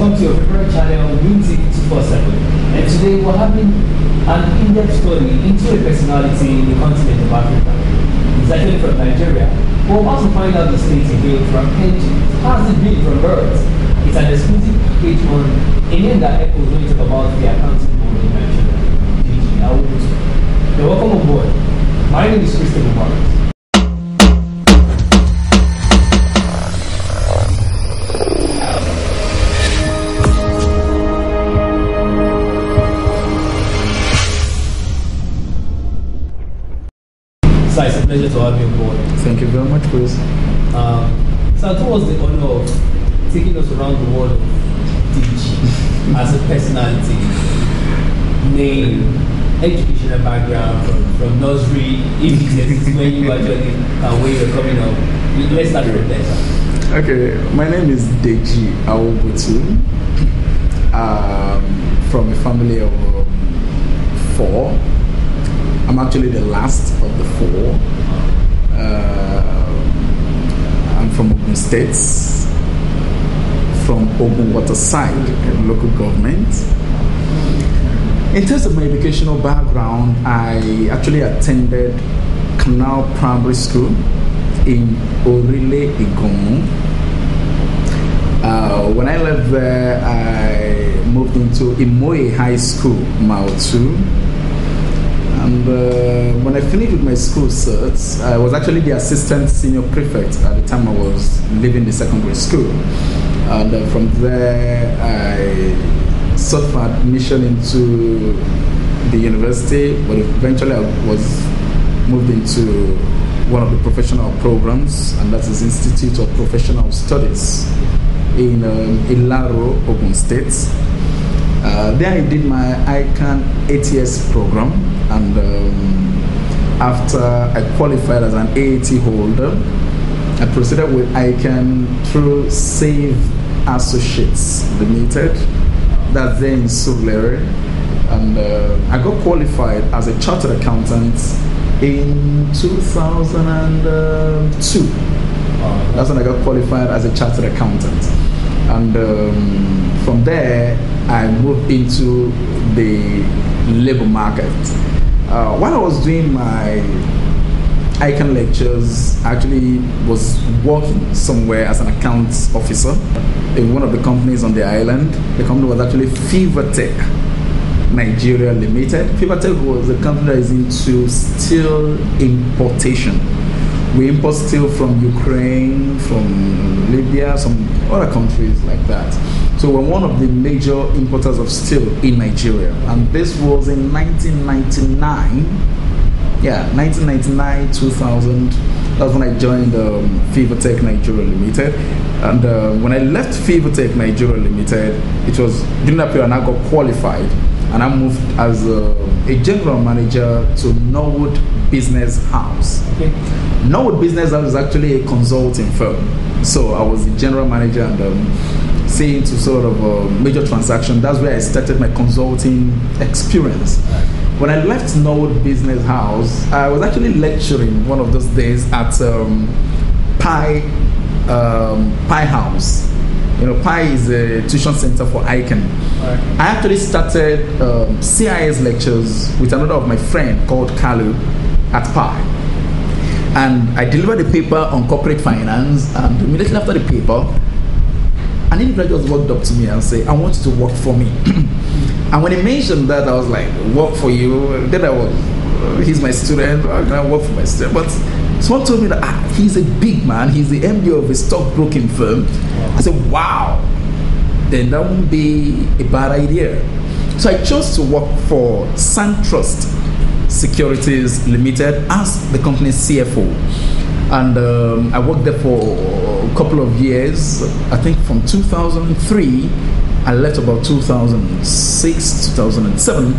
Welcome to your favorite channel, Music 247. And today we're having an in-depth study into a personality in the continent of Africa. He's actually from Nigeria. We're about to find out the state he hailed from and has it been from birth. It's an exclusive page on a name that echoes when you talk about the accounting mode in Nigeria. Deji, Awobotu. You're welcome on board. My name is Christopher Morris. So it's a pleasure to have you on board. Thank you very much, Chris. So towards the honor of taking us around the world of Deji as a personality, name, educational background from nursery, if this is where you actually where you're coming up. Let's start from there, sir. Okay, my name is Deji Awobotu. From a family of 4. I'm actually the last of the 4. I'm from Ogun State, from Ogun Waterside, local government. In terms of my educational background, I actually attended Canal Primary School in Orile, Igomu. When I left there, I moved into Imoye High School, Mautu. And when I finished with my school certs, I was actually the assistant senior prefect at the time I was leaving the secondary school. And from there, I sought for admission into the university, but eventually I was moved into one of the professional programs, and that is Institute of Professional Studies in Ilaro, Ogun State. There I did my ICANN ATS program, and after I qualified as an AAT holder, I proceeded with ICANN through Save Associates Limited, that's there in Surulere, and I got qualified as a chartered accountant in 2002. That's when I got qualified as a chartered accountant, and from there I moved into the labor market. While I was doing my ICANN lectures, I actually was working somewhere as an accounts officer in one of the companies on the island. The company was actually Fevertech Nigeria Limited. Fevertech was a company that is into steel importation. We import steel from Ukraine, from Libya, some other countries like that. So we're one of the major importers of steel in Nigeria. And this was in 1999. Yeah, 1999, 2000. That's when I joined Fevertech Nigeria Limited. And when I left Fevertech Nigeria Limited, it was during that period I got qualified. And I moved as a general manager to Norwood Business House. Okay. Norwood Business House is actually a consulting firm. So I was the general manager and seeing to sort of major transaction. That's where I started my consulting experience. Right. When I left Norwood Business House, I was actually lecturing one of those days at Pi House. You know, Pi is a tuition center for ICANN. Right. I actually started CIS lectures with another of my friend called Kalu at Pi. And I delivered a paper on corporate finance, and immediately after the paper, an individual just walked up to me and said, I want you to work for me. And when he mentioned that, I was like, work for you? Then I was, he's my student, how can I work for my student? But someone told me that he's a big man, he's the MD of a stockbroking firm. I said, wow, then that wouldn't be a bad idea. So I chose to work for SunTrust Securities Limited as the company's CFO. And I worked there for a couple of years. I think from 2003, I left about 2006, 2007,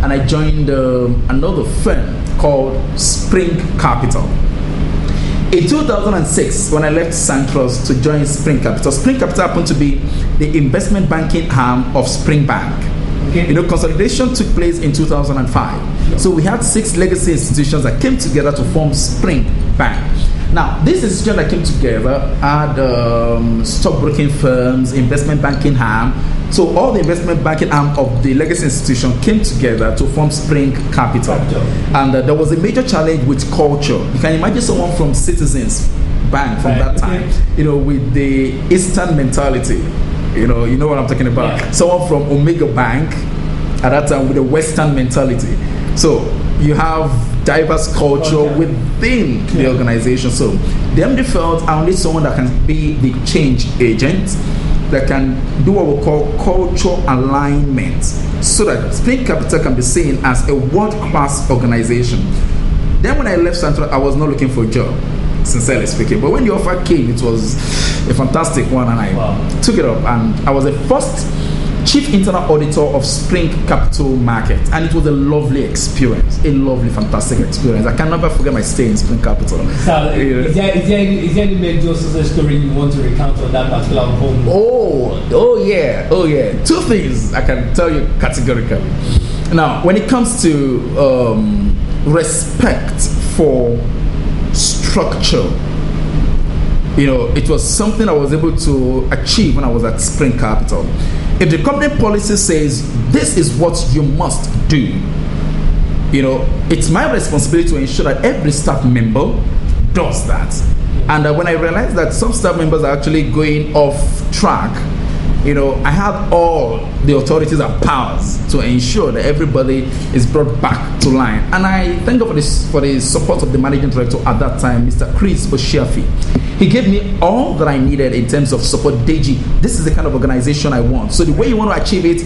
and I joined another firm called Spring Capital. In 2006, when I left SunTrust to join Spring Capital happened to be the investment banking arm of Spring Bank. Okay. You know, consolidation took place in 2005. Sure. So we had 6 legacy institutions that came together to form Spring Bank. Now, this institution that came together had stockbroking firms, investment banking arm. So all the investment banking arm of the legacy institution came together to form Spring Capital. And there was a major challenge with culture. You can imagine someone from Citizens Bank from that time, with the Eastern mentality. You know what I'm talking about. Yeah. Someone from Omega Bank at that time with a Western mentality. So you have diverse culture within the organization. So the MD felt I need someone that can be the change agent, that can do what we call cultural alignment, so that Spring Capital can be seen as a world-class organization. Then when I left Central, I was not looking for a job, sincerely speaking. But when the offer came, it was a fantastic one, and I took it up. And I was the first Chief Internal Auditor of Spring Capital Market, and it was a lovely experience, a lovely, fantastic experience. I can never forget my stay in Spring Capital. So, is there any major success story you want to recount on that particular home? Oh yeah. Two things I can tell you categorically. Now, when it comes to respect for structure, it was something I was able to achieve when I was at Spring Capital. If the company policy says this is what you must do, it's my responsibility to ensure that every staff member does that. And when I realized that some staff members are actually going off track, I have all the authorities and powers to ensure that everybody is brought back to line. And I thank God for the support of the managing director at that time, Mr. Chris Boshiafi. He gave me all that I needed in terms of support. Deji, this is the kind of organization I want. So the way you want to achieve it,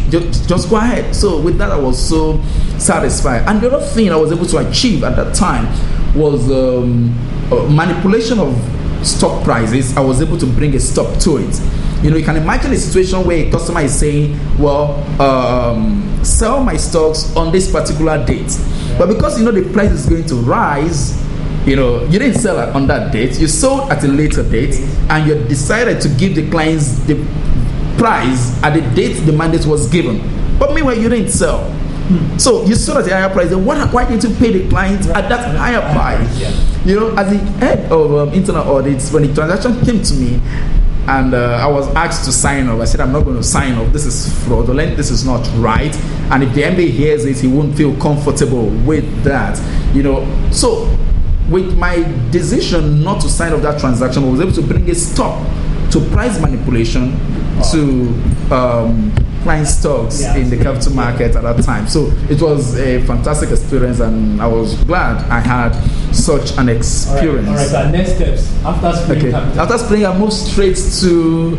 just go ahead. So with that, I was so satisfied. And the other thing I was able to achieve at that time was manipulation of stock prices. I was able to bring a stop to it. You can imagine a situation where a customer is saying, sell my stocks on this particular date. But because the price is going to rise, you didn't sell it on that date. You sold at a later date, and you decided to give the clients the price at the date the mandate was given. But meanwhile, you didn't sell. So you sold at a higher price. Then why didn't you pay the client at that higher price? As the head of internal audits, when the transaction came to me, and I was asked to sign off, I said, I'm not going to sign off. This is fraudulent. This is not right. And if the MD hears it, he won't feel comfortable with that. So with my decision not to sign off that transaction, I was able to bring a stop to price manipulation to client stocks in the capital market at that time. So it was a fantastic experience, and I was glad I had such an experience. All right. So next steps after Spring Capital. After Spring, I moved straight to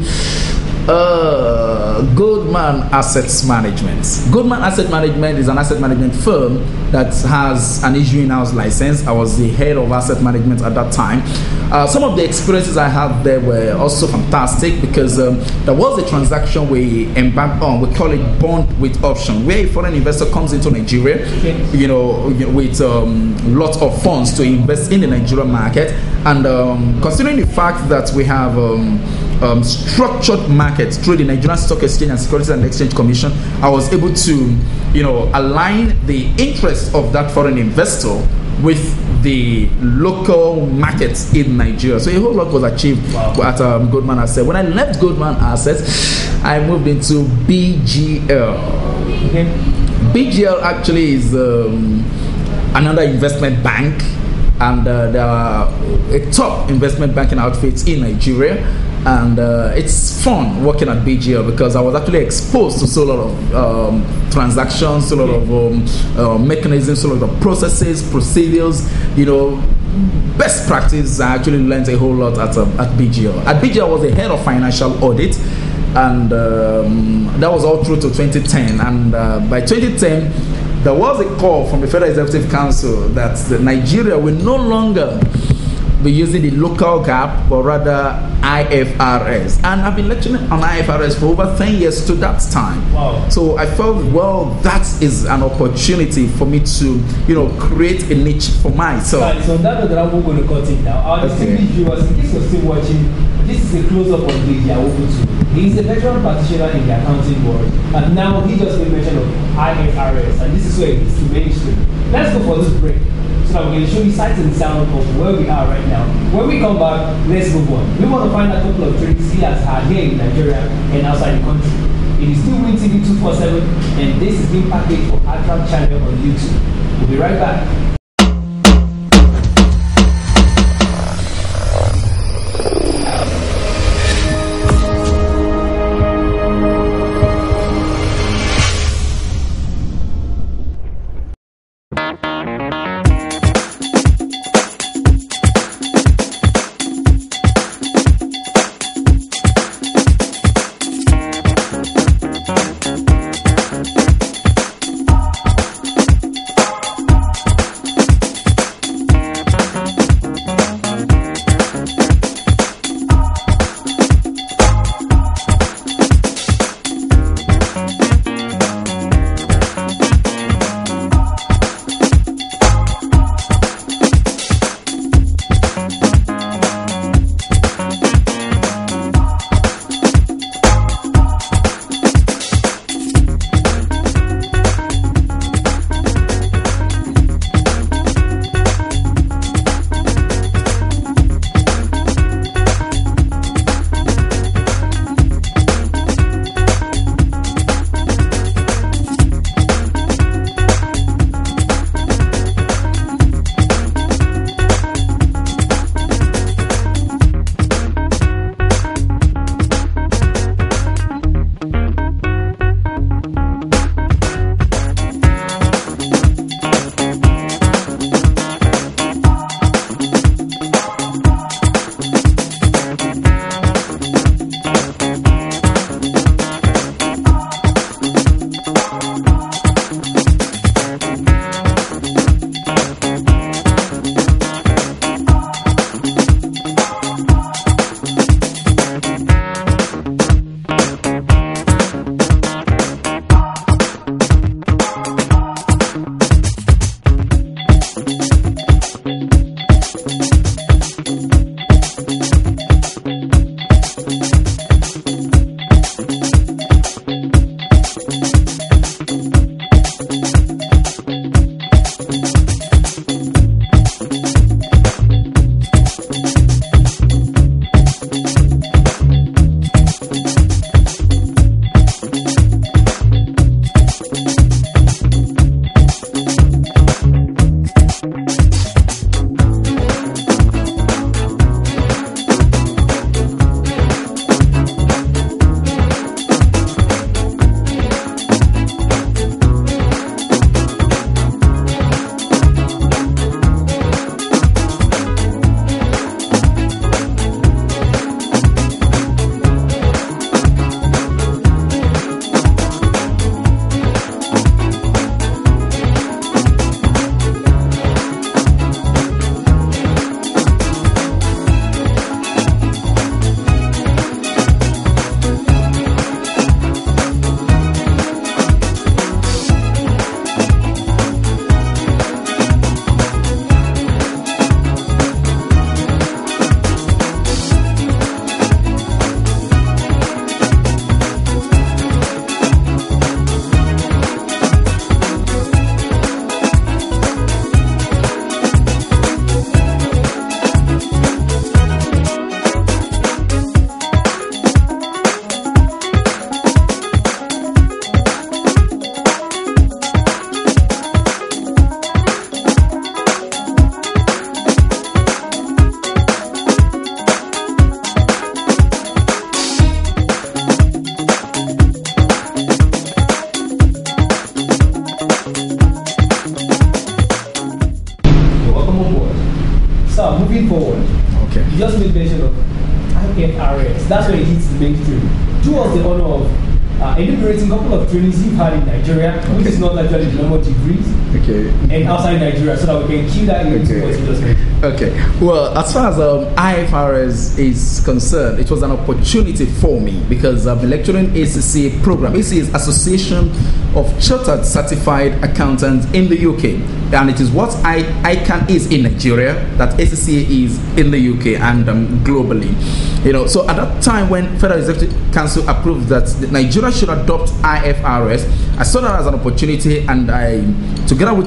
Goldman Asset Management. Goldman Asset Management is an asset management firm that has an issuing house license. I was the head of asset management at that time. Some of the experiences I had there were also fantastic, because there was a transaction we embarked on. We call it bond with option, where a foreign investor comes into Nigeria, with lots of funds to invest in the Nigerian market. And considering the fact that we have structured markets through the Nigerian Stock Exchange and Securities and Exchange Commission, I was able to, align the interests of that foreign investor with the local markets in Nigeria. So a whole lot was achieved at Goldman Asset. When I left Goldman Assets, I moved into BGL. BGL actually is another investment bank, and they are a top investment banking outfit in Nigeria. And it's fun working at BGL, because I was actually exposed to so lot of transactions, so lot of mechanisms, so lot of processes, procedures, best practice. I actually learned a whole lot at BGL. At BGL, I was the head of financial audit, and that was all through to 2010. And by 2010, there was a call from the Federal Executive Council that Nigeria will no longer be using the local GAAP, but rather IFRS. And I've been lecturing on IFRS for over 10 years to that time. Wow. So I felt, that is an opportunity for me to, create a niche for myself. Right, so that I'm going to cut it now. Our distinguished viewers, in case you're still watching, this is a close-up on Deji Awobotu. He is a veteran practitioner in the accounting world, and now he just made mention of IFRS, and this is where it is to mainstream. Let's go for this break. so that we can show you sight and sound of where we are right now. When we come back, let's move on. We want to find a couple of trainings he has had here in Nigeria and outside the country. It is still Win TV 247, and this is being packaged for ADRAC channel on YouTube. We'll be right back. moving forward, okay, you just made mention of IFRS. That's where it hits the mainstream. Do us the honor of enumerating a couple of trainings you've had in Nigeria, which is not actually the normal degrees, okay, and outside Nigeria, so that we can cue that into what you just made. Okay. Well, as far as IFRS is concerned, it was an opportunity for me because I've been lecturing ACCA program. ACCA is Association of Chartered Certified Accountants in the UK, and it is what ICANN is in Nigeria, that ACCA is in the UK and globally. You know, so at that time when Federal Executive Council approved that Nigeria should adopt IFRS, I saw that as an opportunity, and I, together with